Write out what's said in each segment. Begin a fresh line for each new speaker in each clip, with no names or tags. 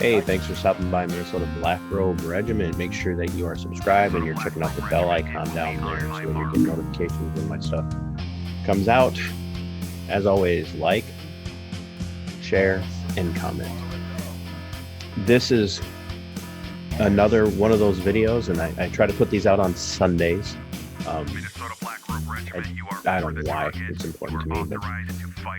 Hey, thanks for stopping by Minnesota Black Robe Regiment. Make sure that you are subscribed and you're checking out the bell icon down there so that you get notifications when my stuff comes out. As always, like, share, and comment. This is another one of those videos, and I try to put these out on Sundays. I don't know why it's important to me, but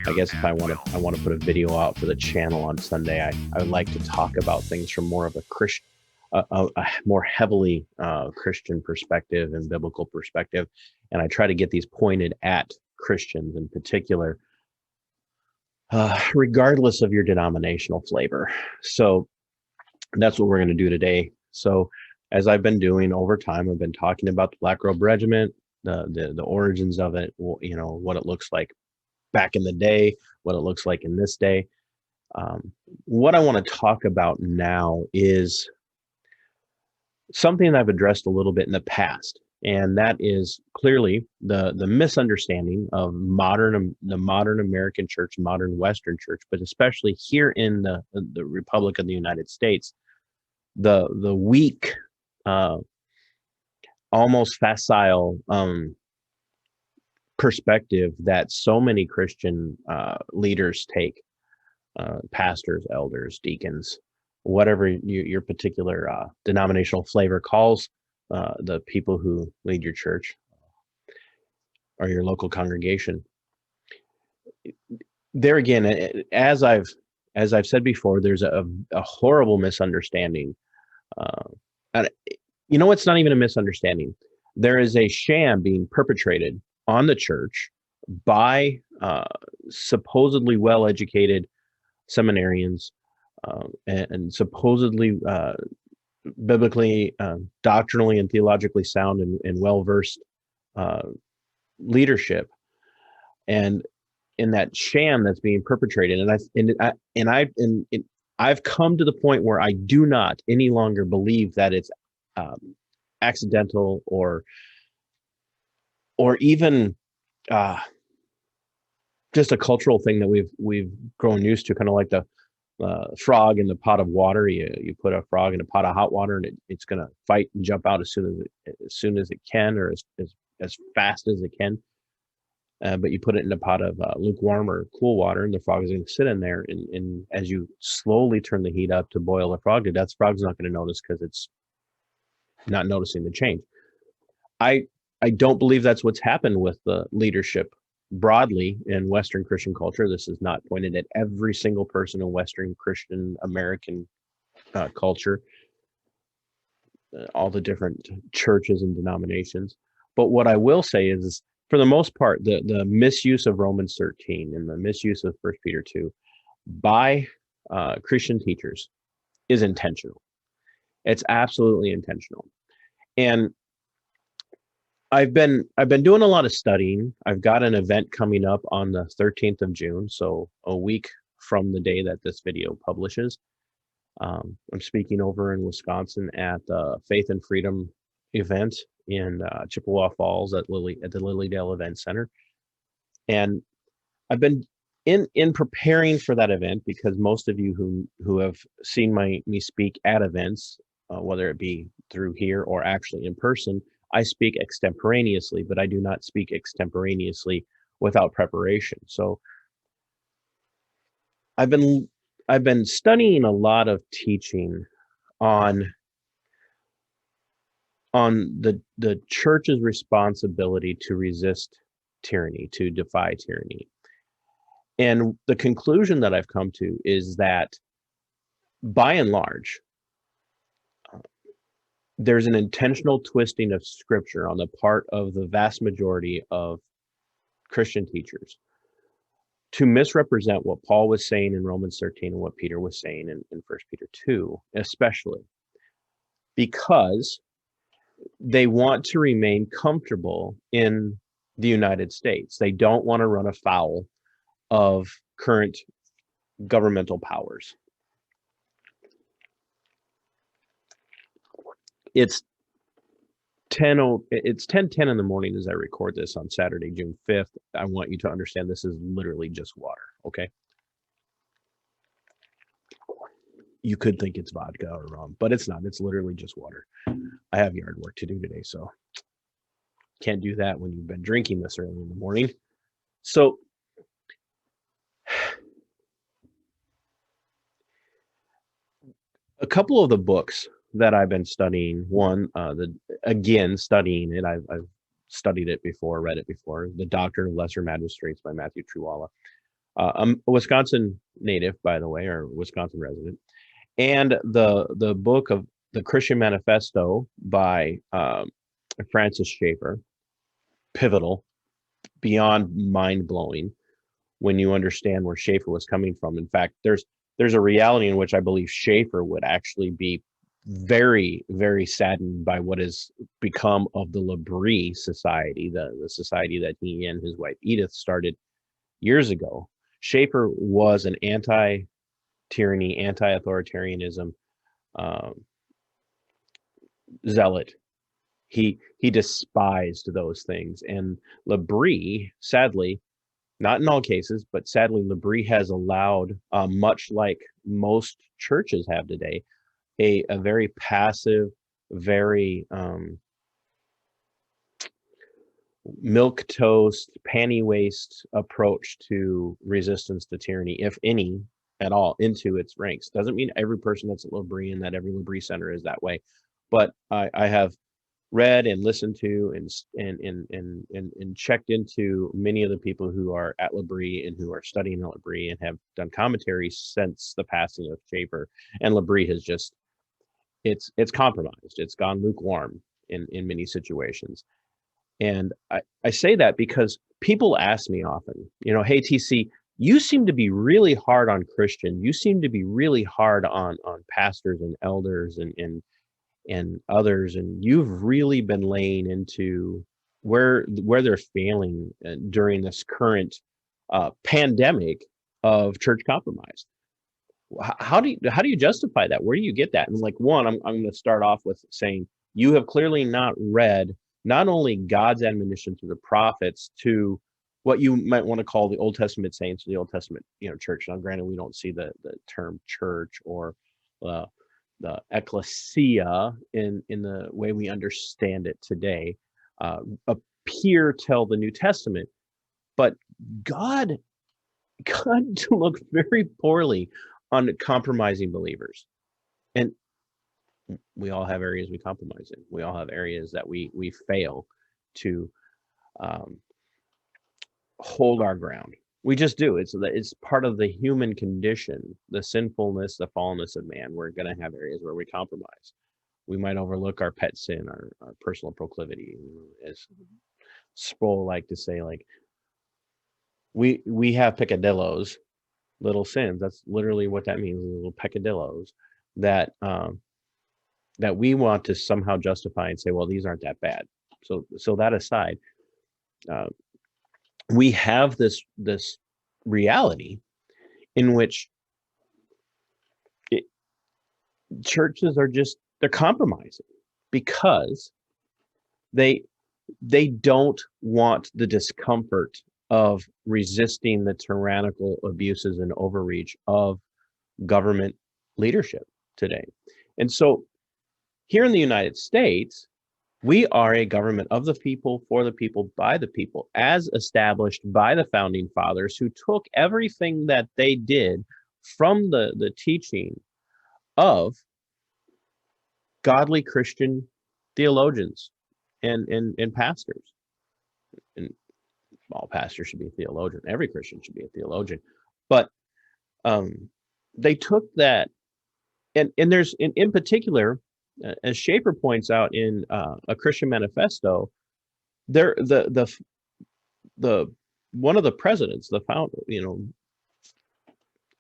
I guess if I want to put a video out for the channel on Sunday, I would like to talk about things from more of a Christian, a more heavily Christian perspective and biblical perspective, and I try to get these pointed at Christians in particular, regardless of your denominational flavor. So that's what we're going to do today. So as I've been doing over time, I've been talking about the Black Robe Regiment, the origins of it, you know, what it looks like back in the day, what it looks like in this day. What I want to talk about now is something that I've addressed a little bit in the past, and that is clearly the misunderstanding of the modern American church, modern Western church, but especially here in the Republic of the United States, the weak, almost facile perspective that so many Christian leaders take, pastors, elders, deacons, whatever your particular denominational flavor calls the people who lead your church or your local congregation. There again, as I've said before, there's a horrible misunderstanding. And you know, it's not even a misunderstanding. There is a sham being perpetrated on the church by supposedly well-educated seminarians and supposedly biblically, doctrinally, and theologically sound and well-versed leadership, and in that sham that's being perpetrated, I've come to the point where I do not any longer believe that it's accidental or even just a cultural thing that we've grown used to, kind of like the frog in the pot of water. You put a frog in a pot of hot water, and it's going to fight and jump out as soon as it can, or as fast as it can. But you put it in a pot of lukewarm or cool water, and the frog is going to sit in there. And as you slowly turn the heat up to boil the frog to death, the frog's not going to notice because it's not noticing the change. I don't believe that's what's happened with the leadership broadly in Western Christian culture. This is not pointed at every single person in Western Christian American culture, all the different churches and denominations. But what I will say is, for the most part, the misuse of Romans 13 and the misuse of 1 Peter 2 by Christian teachers is intentional. It's absolutely intentional. And I've been doing a lot of studying. I've got an event coming up on the 13th of June, so a week from the day that this video publishes. I'm speaking over in Wisconsin at the Faith and Freedom event in Chippewa Falls at the Lilydale Event Center. And I've been in preparing for that event, because most of you who have seen me speak at events, whether it be through here or actually in person, I speak extemporaneously, but I do not speak extemporaneously without preparation. So I've been studying a lot of teaching on the church's responsibility to resist tyranny, to defy tyranny. And the conclusion that I've come to is that, by and large, there's an intentional twisting of scripture on the part of the vast majority of Christian teachers to misrepresent what Paul was saying in Romans 13 and what Peter was saying in 1 Peter 2, especially because they want to remain comfortable in the United States. They don't want to run afoul of current governmental powers. It's 10:10 in the morning as I record this on Saturday, June 5th. I want you to understand this is literally just water, okay? you could think it's vodka or rum, but it's not. It's literally just water. I have yard work to do today, so can't do that when you've been drinking this early in the morning. So a couple of the books that I've been studying, studying it, I've studied it before, read it before, The Doctrine of Lesser Magistrates by Matthew Truwalla. I'm a Wisconsin native, by the way, or Wisconsin resident. And the book of The Christian Manifesto by Francis Schaeffer, pivotal, beyond mind-blowing when you understand where Schaeffer was coming from. In fact, there's a reality in which I believe Schaeffer would actually be very, very saddened by what has become of the L'Abri Society, the society that he and his wife Edith started years ago. Schaeffer was an anti-tyranny, anti-authoritarianism zealot. He despised those things, and L'Abri, sadly, not in all cases, but sadly, L'Abri has allowed, much like most churches have today, a very passive, very milquetoast, panty waist approach to resistance to tyranny, if any at all, into its ranks. Doesn't mean every person that's at L'Abri and that every L'Abri center is that way, but I have read and listened to and checked into many of the people who are at L'Abri and who are studying at L'Abri and have done commentary since the passing of Schaeffer. And L'Abri has just it's compromised. It's gone lukewarm in many situations. And I say that because people ask me often, hey TC, you seem to be really hard on Christians. You seem to be really hard on pastors and elders and others, and you've really been laying into where they're failing during this current pandemic of church compromise. How do you justify that? Where do you get that? And like, one, I'm going to start off with saying you have clearly not read not only God's admonition through the prophets to what you might want to call the Old Testament saints or the Old Testament church. Now, granted, we don't see the term church or the ecclesia in the way we understand it today appear till the New Testament, but God looked very poorly on compromising believers. And we all have areas we compromise in. We all have areas that we fail to hold our ground. We just do. It's part of the human condition, the sinfulness, the fallenness of man. We're going to have areas where we compromise. We might overlook our pet sin, our personal proclivity, as Sproul like to say, like we have peccadillos, little sins. That's literally what that means, little peccadillos that that we want to somehow justify and say, well, these aren't that bad. So that aside, we have this reality in which churches are they're compromising because they don't want the discomfort of resisting the tyrannical abuses and overreach of government leadership today. And so here in the United States, we are a government of the people, for the people, by the people, as established by the founding fathers, who took everything that they did from the teaching of godly Christian theologians and pastors. And all pastors should be a theologian. Every Christian should be a theologian. But they took that, and there's in particular, as Schaeffer points out in A Christian Manifesto, there the one of the presidents, the founder,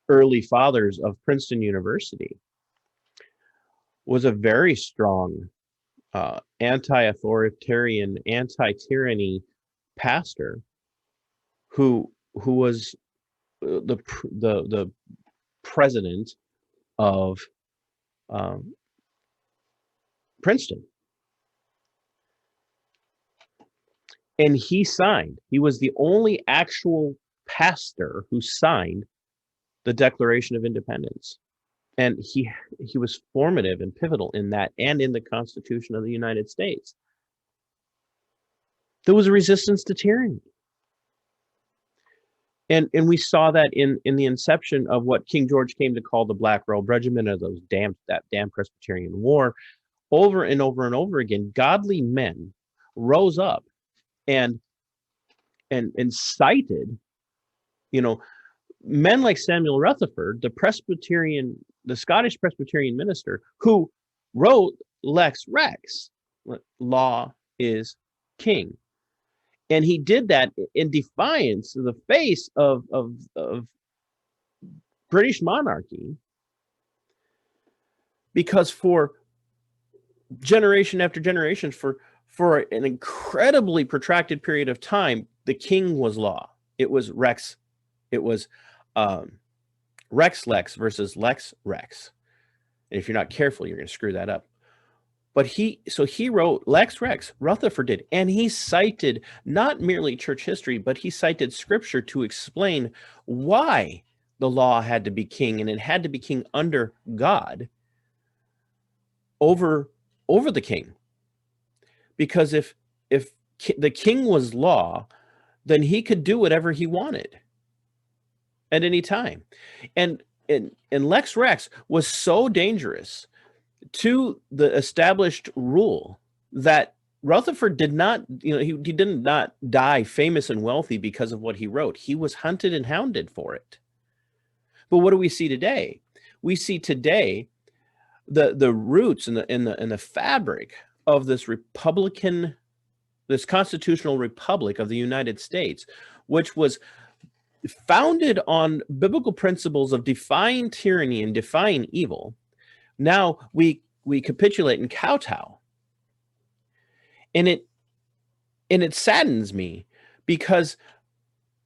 early fathers of Princeton University, was a very strong anti-authoritarian, anti-tyranny pastor who was the president of Princeton. And he was the only actual pastor who signed the Declaration of Independence And he was formative and pivotal in that, and in the Constitution of the United States. There was a resistance to tyranny. And we saw that in the inception of what King George came to call the Black Robe Regiment, or that damn Presbyterian War. Over and over and over again, godly men rose up and cited, men like Samuel Rutherford, the Scottish Presbyterian minister, who wrote Lex Rex, law is king. And he did that in defiance of the face of British monarchy, because for generation after generation, for an incredibly protracted period of time, the king was law. It was Rex. It was Rex Lex versus Lex Rex. And if you're not careful, you're going to screw that up. But he wrote Lex Rex, Rutherford did, and he cited not merely church history, but he cited scripture to explain why the law had to be king, and it had to be king under God over the king. Because if the king was law, then he could do whatever he wanted at any time. And Lex Rex was so dangerous to the established rule that Rutherford did not, he did not die famous and wealthy because of what he wrote. He was hunted and hounded for it. But what do we see today? We see today the roots and the fabric of this constitutional republic of the United States, which was founded on biblical principles of defying tyranny and defying evil. Now we capitulate and kowtow. And it saddens me, because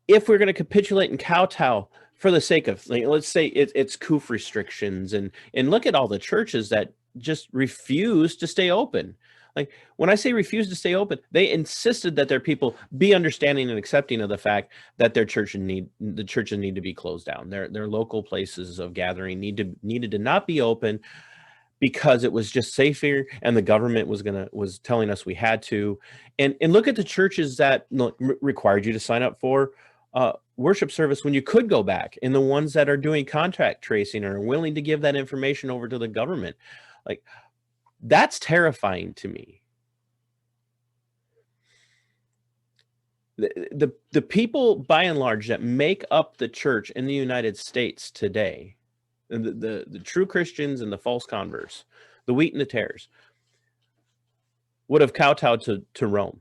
if we're going to capitulate and kowtow for the sake of, let's say it's COOF restrictions, and look at all the churches that just refuse to stay open. Like, when I say refuse to stay open, they insisted that their people be understanding and accepting of the fact that the churches need to be closed down. Their local places of gathering needed to not be open, because it was just safer, and the government was telling us we had to. And look at the churches that required you to sign up for worship service when you could go back, and the ones that are doing contact tracing and are willing to give that information over to the government. Like, that's terrifying to me. The people, by and large, that make up the church in the United States today, the true Christians and the false converts, the wheat and the tares, would have kowtowed to Rome.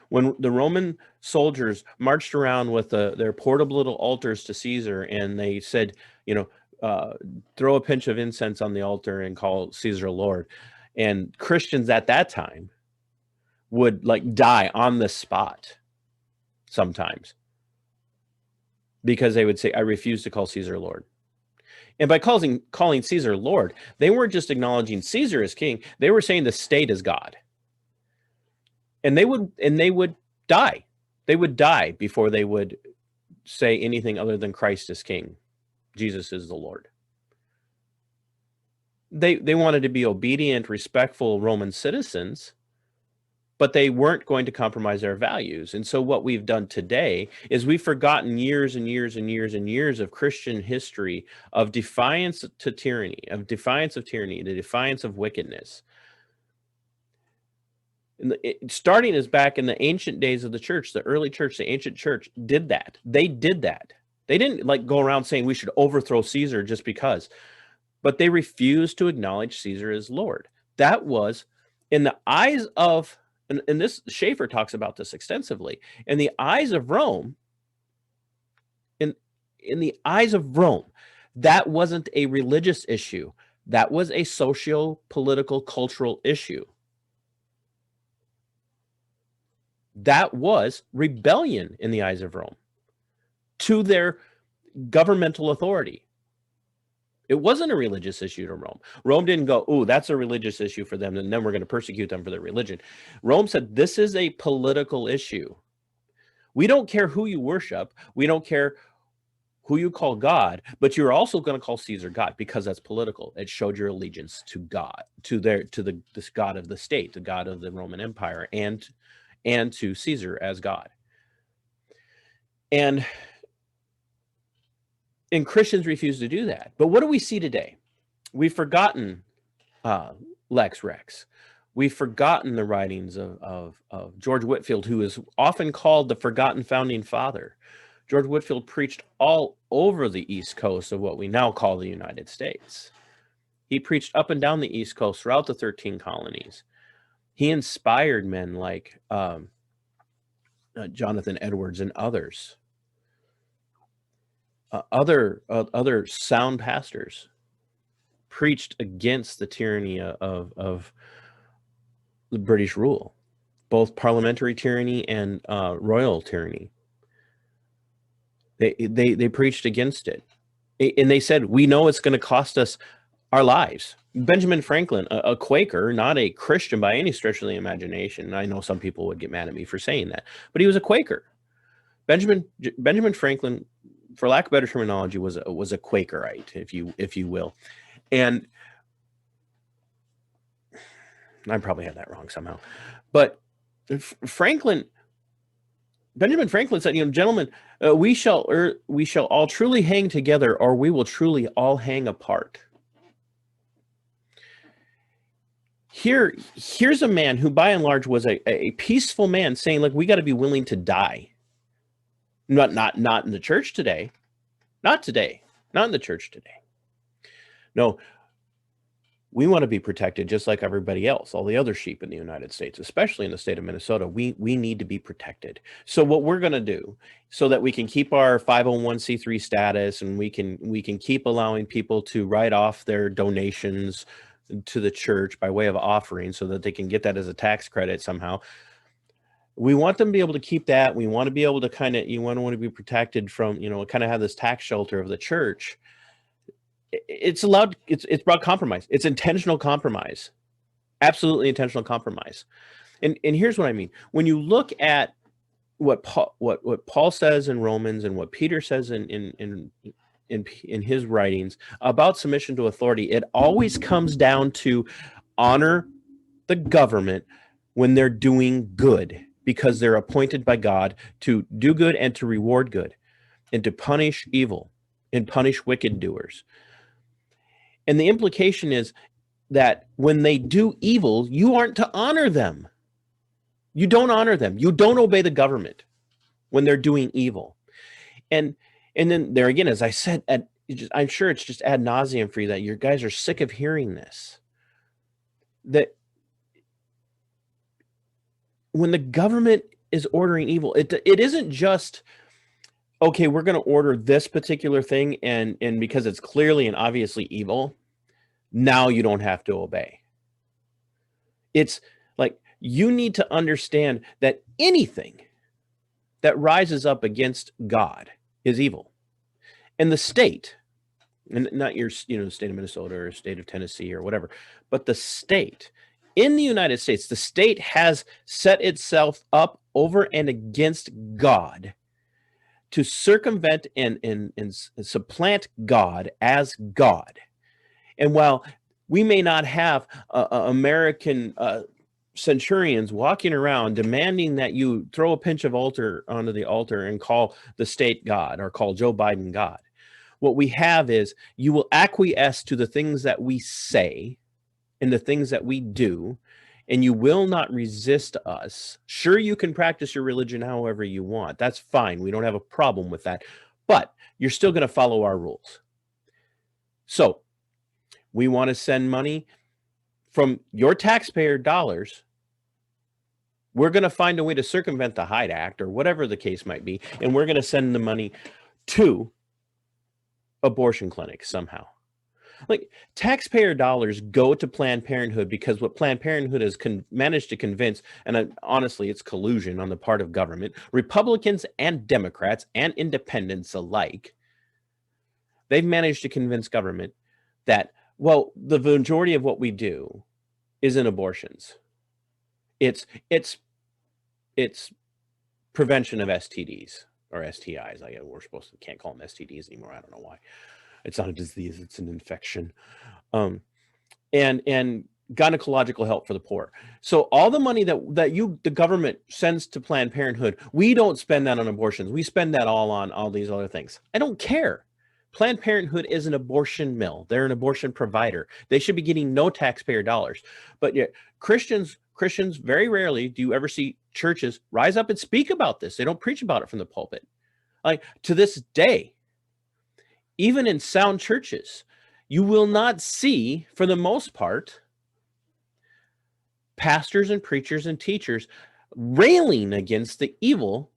When the Roman soldiers marched around with their portable little altars to Caesar, and they said, throw a pinch of incense on the altar and call Caesar Lord, and Christians at that time would die on the spot sometimes, because they would say, I refuse to call Caesar Lord. And by calling Caesar Lord, they weren't just acknowledging Caesar as king, they were saying the state is God. And they would die. They would die before they would say anything other than Christ is king. Jesus is the Lord. They wanted to be obedient, respectful Roman citizens, but they weren't going to compromise their values. And so what we've done today is we've forgotten years and years and years and years of Christian history of defiance to tyranny, the defiance of wickedness. Starting as back in the ancient days of the church, the early church, the ancient church did that. They did that. They didn't go around saying we should overthrow Caesar just because, but they refused to acknowledge Caesar as Lord. That was, in the eyes of, and this Schaeffer talks about this extensively, in the eyes of Rome, in the eyes of Rome, that wasn't a religious issue. That was a socio-political, cultural issue. That was rebellion in the eyes of Rome to their governmental authority. It wasn't a religious issue to Rome. Rome didn't go, oh, that's a religious issue for them, and then we're going to persecute them for their religion. Rome said, this is a political issue. We don't care who you worship. We don't care who you call God, but you're also going to call Caesar God because that's political. It showed your allegiance to God, to this God of the state, the God of the Roman Empire, and to Caesar as God. And Christians refuse to do that. But what do we see today? We've forgotten Lex Rex. We've forgotten the writings of George Whitefield, who is often called the forgotten founding father. George Whitefield preached all over the East Coast of what we now call the United States. He preached up and down the East Coast throughout the 13 colonies. He inspired men like Jonathan Edwards and others. Other sound pastors preached against the tyranny of the British rule, both parliamentary tyranny and royal tyranny. They preached against it, and they said, we know it's going to cost us our lives. Benjamin Franklin, a Quaker, not a Christian by any stretch of the imagination. I know some people would get mad at me for saying that, but he was a Quaker. Benjamin Franklin, for lack of better terminology, was a Quakerite, if you will. And I probably had that wrong somehow, but Benjamin Franklin said, gentlemen, we shall all truly hang together, or we will truly all hang apart. Here's a man who, by and large, was a peaceful man, saying, like, we got to be willing to die. Not in the church today. Not today. Not in the church today. No, we want to be protected just like everybody else, all the other sheep in the United States, especially in the state of Minnesota. We need to be protected. So what we're going to do, so that we can keep our 501c3 status, and we can keep allowing people to write off their donations to the church by way of offering, so that they can get that as a tax credit somehow. We want them to be able to keep that. We want to be able to you want to be protected from, kind of have this tax shelter of the church. It's brought compromise. It's intentional compromise, absolutely intentional compromise. And here's what I mean. When you look at what Paul says in Romans, and what Peter says in his writings about submission to authority, it always comes down to honor the government when they're doing good, because they're appointed by God to do good and to reward good, and to punish evil and punish wicked doers. And the implication is that when they do evil, you aren't to honor them. You don't honor them. You don't obey the government when they're doing evil. And then there again, as I said, I'm sure it's just ad nauseum for you that your guys are sick of hearing this, that when the government is ordering evil, it isn't just, okay, we're going to order this particular thing, and because it's clearly and obviously evil, now you don't have to obey. It's like, you need to understand that anything that rises up against God is evil. And the state, and not your state of Minnesota or state of Tennessee or whatever, but the state in the United States, the state has set itself up over and against God to circumvent and supplant God as God. And while we may not have American centurions walking around demanding that you throw a pinch of altar onto the altar and call the state God, or call Joe Biden God, what we have is, you will acquiesce to the things that we say and the things that we do, and you will not resist us. Sure, you can practice your religion however you want. That's fine. We don't have a problem with that. But you're still going to follow our rules. So we want to send money from your taxpayer dollars. We're going to find a way to circumvent the Hyde Act, or whatever the case might be, and we're going to send the money to abortion clinics somehow. Like, taxpayer dollars go to Planned Parenthood because what Planned Parenthood has managed to convince, and honestly, it's collusion on the part of government, Republicans and Democrats and independents alike, they've managed to convince government that, well, the majority of what we do isn't abortions. It's prevention of STDs. or STIs. We're supposed to can't call them STDs anymore. I don't know why. It's not a disease; it's an infection. And gynecological help for the poor. So all the money that the government sends to Planned Parenthood, we don't spend that on abortions. We spend that all on all these other things. I don't care. Planned Parenthood is an abortion mill. They're an abortion provider. They should be getting no taxpayer dollars. But yet Christians, very rarely do you ever see churches rise up and speak about this. They don't preach about it from the pulpit. Like to this day, even in sound churches, you will not see, for the most part, pastors and preachers and teachers railing against the evil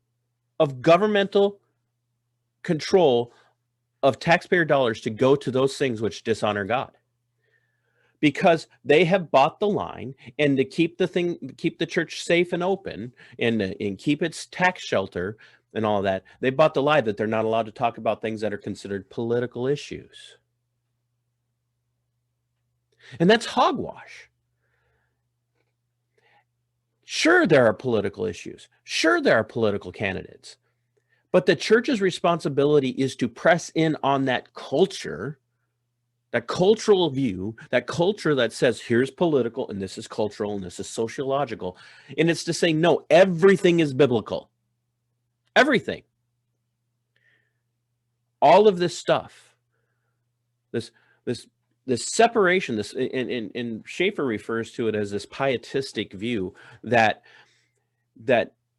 of governmental control of taxpayer dollars to go to those things which dishonor God. Because they have bought the line, and to keep the church safe and open, and keep its tax shelter and all of that, they bought the lie that they're not allowed to talk about things that are considered political issues. And that's hogwash. Sure, there are political issues. Sure, there are political candidates. But the church's responsibility is to press in on that culture, that cultural view, that culture that says, here's political, and this is cultural, and this is sociological. And it's to say, no, everything is biblical. Everything. All of this stuff, this separation, and Schaeffer refers to it as this pietistic view that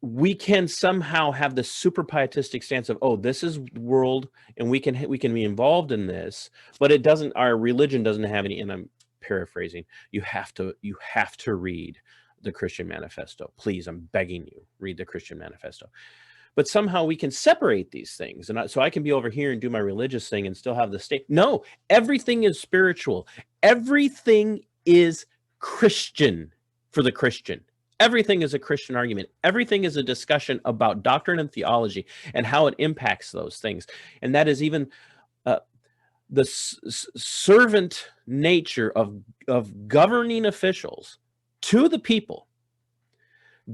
we can somehow have this super pietistic stance of, oh, this is world, and we can be involved in this, but it doesn't. Our religion doesn't have any. And I'm paraphrasing. You have to read the Christian Manifesto, please. I'm begging you, read the Christian Manifesto. But somehow we can separate these things, and so I can be over here and do my religious thing and still have the state. No, everything is spiritual. Everything is Christian for the Christian. Everything is a Christian argument. Everything is a discussion about doctrine and theology and how it impacts those things. And that is even the servant nature of governing officials to the people.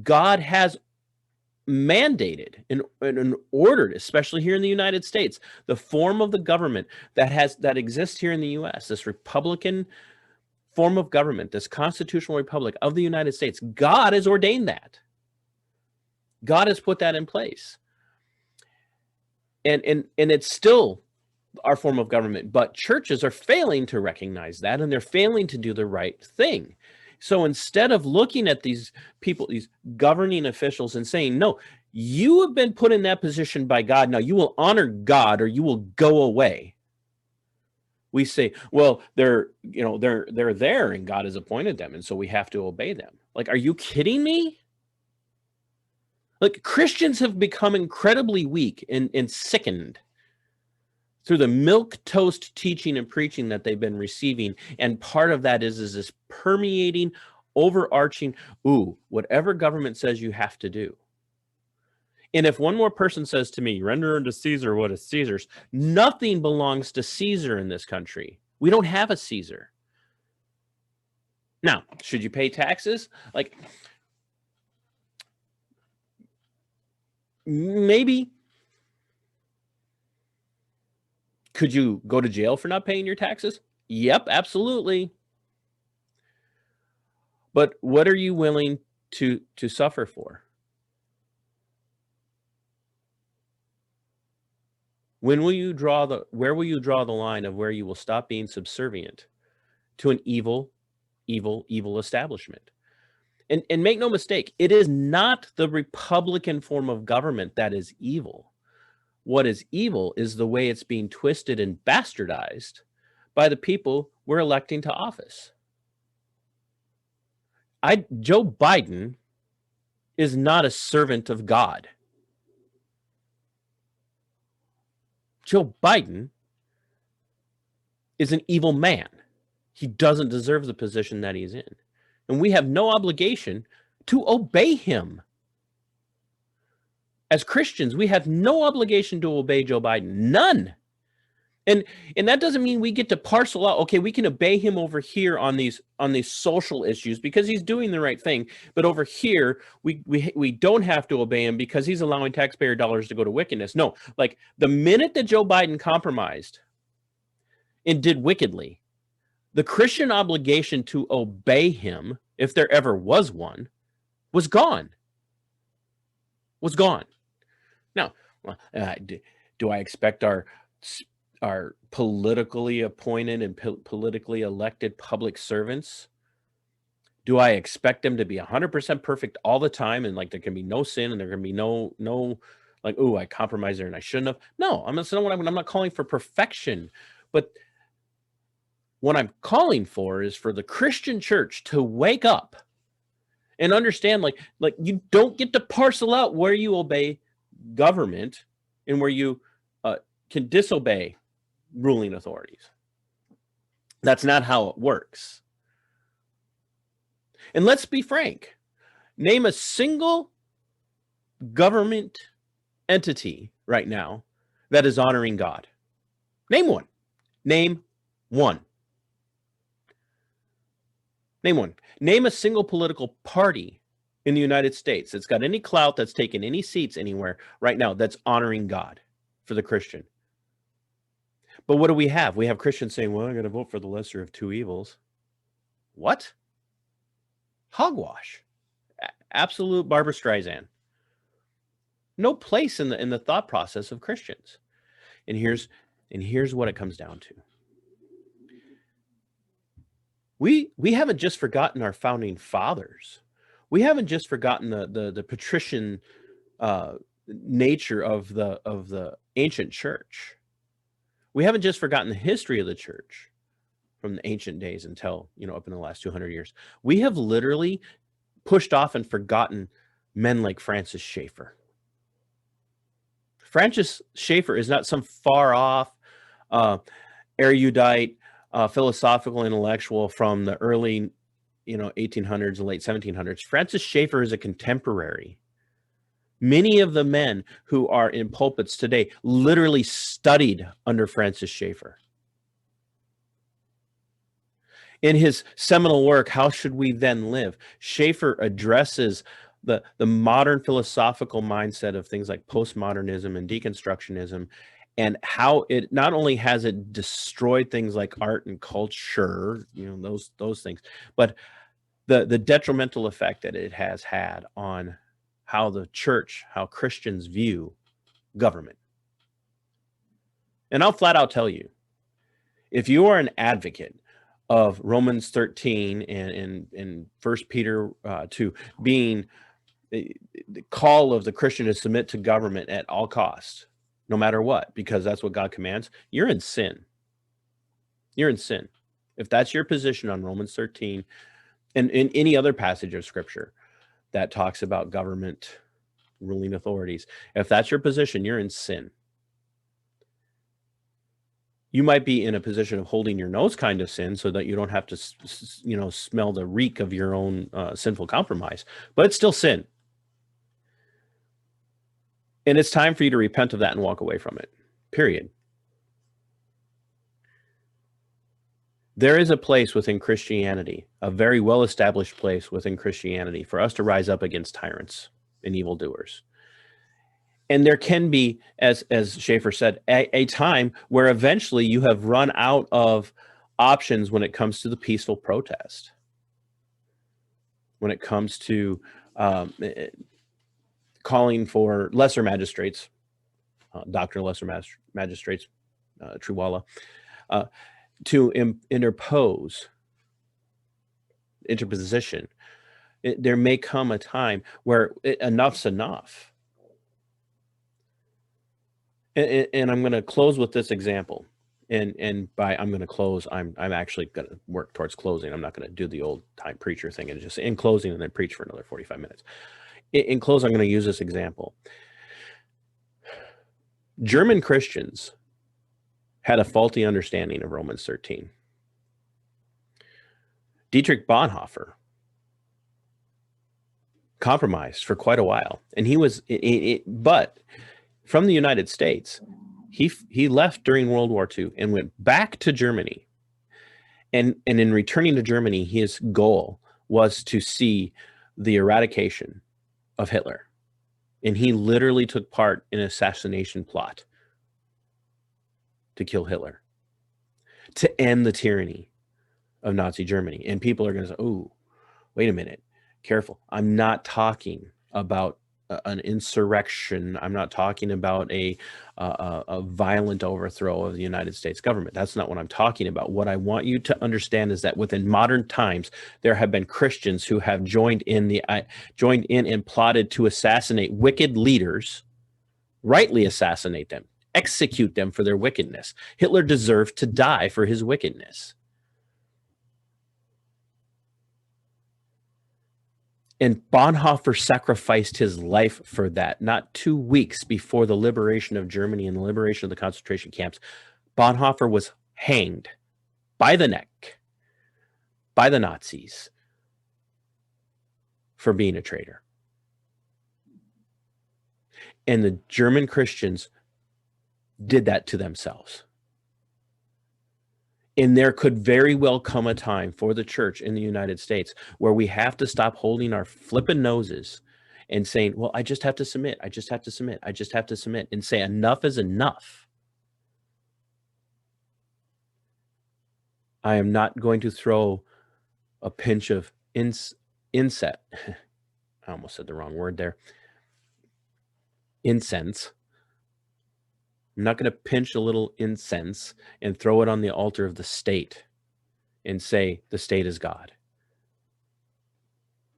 God has mandated and ordered, especially here in the United States, the form of the government that exists here in the U.S., this Republican form of government, this constitutional republic of the United States. God has ordained that. God has put that in place. And it's still our form of government, but churches are failing to recognize that, and they're failing to do the right thing. So instead of looking at these people, these governing officials, and saying, no, you have been put in that position by God. Now you will honor God or you will go away. We say, well, they're there and God has appointed them, and so we have to obey them. Like, are you kidding me? Like, Christians have become incredibly weak and sickened through the milquetoast teaching and preaching that they've been receiving. And part of that is this permeating, overarching, whatever government says you have to do. And if one more person says to me, render unto Caesar what is Caesar's, nothing belongs to Caesar in this country. We don't have a Caesar. Now, should you pay taxes? Like, maybe. Could you go to jail for not paying your taxes? Yep, absolutely. But what are you willing to suffer for? Where will you draw the line of where you will stop being subservient to an evil establishment? And make no mistake, it is not the Republican form of government that is evil. What is evil is the way it's being twisted and bastardized by the people we're electing to office. Joe Biden is not a servant of God. Joe Biden is an evil man. He doesn't deserve the position that he's in. And we have no obligation to obey him. As Christians, we have no obligation to obey Joe Biden. None. And that doesn't mean we get to parcel out, okay, we can obey him over here on these social issues because he's doing the right thing, but over here we don't have to obey him because he's allowing taxpayer dollars to go to wickedness. No, like the minute that Joe Biden compromised and did wickedly, the Christian obligation to obey him, if there ever was one, was gone. Was gone. Now, do I expect our politically appointed and politically elected public servants, do I expect them to be 100% perfect all the time, and like there can be no sin and there can be no like, oh, I compromised there and I shouldn't have? No, I'm not calling for perfection, but what I'm calling for is for the Christian church to wake up and understand, like you don't get to parcel out where you obey government and where you can disobey ruling authorities. That's not how it works. And let's be frank. Name a single government entity right now that is honoring God. Name one. Name one. Name one. Name a single political party in the United States that's got any clout, that's taken any seats anywhere right now, that's honoring God for the Christian. But what do we have? We have Christians saying, well, I got to vote for the lesser of two evils. What? Hogwash. Absolute Barbara Streisand. No place in the thought process of Christians. And here's what it comes down to. We haven't just forgotten our founding fathers. We haven't just forgotten the patrician nature of the ancient church. We haven't just forgotten the history of the church from the ancient days until, up in the last 200 years. We have literally pushed off and forgotten men like Francis Schaeffer. Francis Schaeffer is not some far off erudite, philosophical intellectual from the early, 1800s and late 1700s. Francis Schaeffer is a contemporary. Many of the men who are in pulpits today literally studied under Francis Schaeffer. In his seminal work, How Should We Then Live?, Schaeffer addresses the modern philosophical mindset of things like postmodernism and deconstructionism, and how it not only has it destroyed things like art and culture, those things, but the detrimental effect that it has had on how the church, how Christians view government. And I'll flat out tell you, if you are an advocate of Romans 13 and 1 Peter 2 being the call of the Christian to submit to government at all costs, no matter what, because that's what God commands, you're in sin. You're in sin. If that's your position on Romans 13 and in any other passage of Scripture that talks about government ruling authorities, if that's your position, you're in sin. You might be in a position of holding your nose kind of sin so that you don't have to, smell the reek of your own sinful compromise, but it's still sin. And it's time for you to repent of that and walk away from it, period. There is a place within Christianity, a very well-established place within Christianity, for us to rise up against tyrants and evildoers. And there can be, as Schaeffer said, a time where eventually you have run out of options when it comes to the peaceful protest, when it comes to calling for lesser magistrates, doctrinal lesser magistrates, Triwala, to interposition. There may come a time where enough's enough. And I'm going to close with this example. And by I'm going to close, I'm actually going to work towards closing. I'm not going to do the old time preacher thing and just in closing and then preach for another 45 minutes. In close, I'm going to use this example. German Christians had a faulty understanding of Romans 13. Dietrich Bonhoeffer compromised for quite a while, and he was, but from the United States, He left during World War II and went back to Germany. And in returning to Germany, his goal was to see the eradication of Hitler. And he literally took part in an assassination plot to kill Hitler, to end the tyranny of Nazi Germany. And people are going to say, oh, wait a minute, careful. I'm not talking about an insurrection. I'm not talking about a violent overthrow of the United States government. That's not what I'm talking about. What I want you to understand is that within modern times, there have been Christians who have joined in and plotted to assassinate wicked leaders, rightly assassinate them, execute them for their wickedness. Hitler deserved to die for his wickedness. And Bonhoeffer sacrificed his life for that. Not 2 weeks before the liberation of Germany and the liberation of the concentration camps, Bonhoeffer was hanged by the neck by the Nazis for being a traitor. And the German Christians did that to themselves. And there could very well come a time for the church in the United States where we have to stop holding our flippin' noses and saying, well, I just have to submit. I just have to submit. I just have to submit, and say enough is enough. I am not going to throw a pinch of incense. I almost said the wrong word there. Incense. I'm not going to pinch a little incense and throw it on the altar of the state and say the state is God.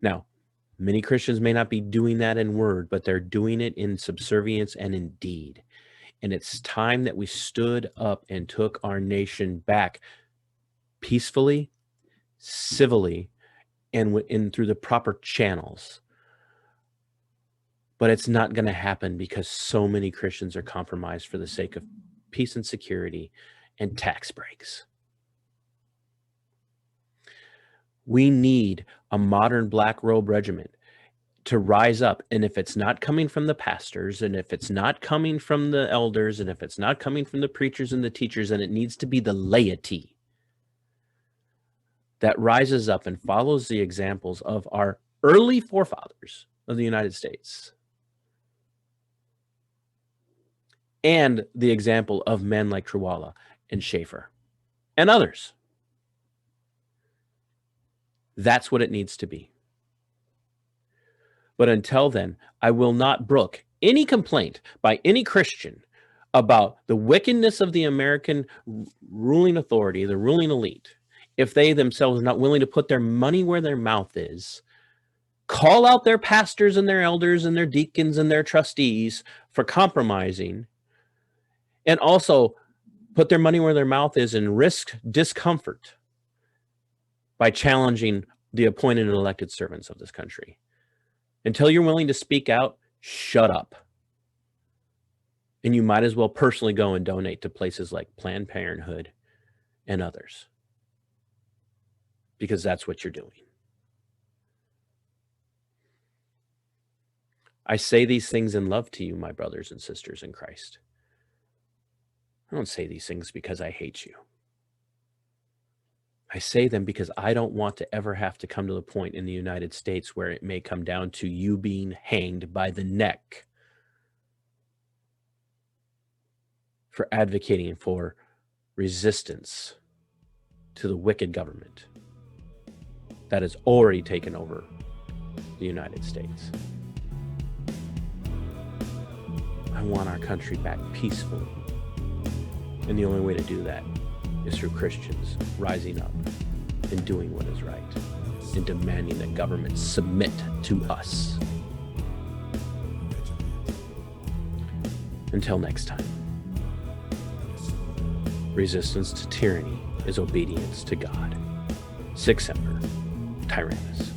Now, many Christians may not be doing that in word, but they're doing it in subservience and in deed. And it's time that we stood up and took our nation back peacefully, civilly, and through the proper channels. But it's not going to happen because so many Christians are compromised for the sake of peace and security and tax breaks. We need a modern Black Robe Regiment to rise up. And if it's not coming from the pastors, and if it's not coming from the elders, and if it's not coming from the preachers and the teachers, then it needs to be the laity that rises up and follows the examples of our early forefathers of the United States and the example of men like Trawala and Schaefer and others. That's what it needs to be. But until then, I will not brook any complaint by any Christian about the wickedness of the American ruling authority, the ruling elite, if they themselves are not willing to put their money where their mouth is, call out their pastors and their elders and their deacons and their trustees for compromising, and also put their money where their mouth is and risk discomfort by challenging the appointed and elected servants of this country. Until you're willing to speak out, shut up. And you might as well personally go and donate to places like Planned Parenthood and others, because that's what you're doing. I say these things in love to you, my brothers and sisters in Christ. I don't say these things because I hate you. I say them because I don't want to ever have to come to the point in the United States where it may come down to you being hanged by the neck for advocating for resistance to the wicked government that has already taken over the United States. I want our country back peacefully. And the only way to do that is through Christians rising up and doing what is right and demanding that government submit to us. Until next time, resistance to tyranny is obedience to God. Sic semper, Tyrannus.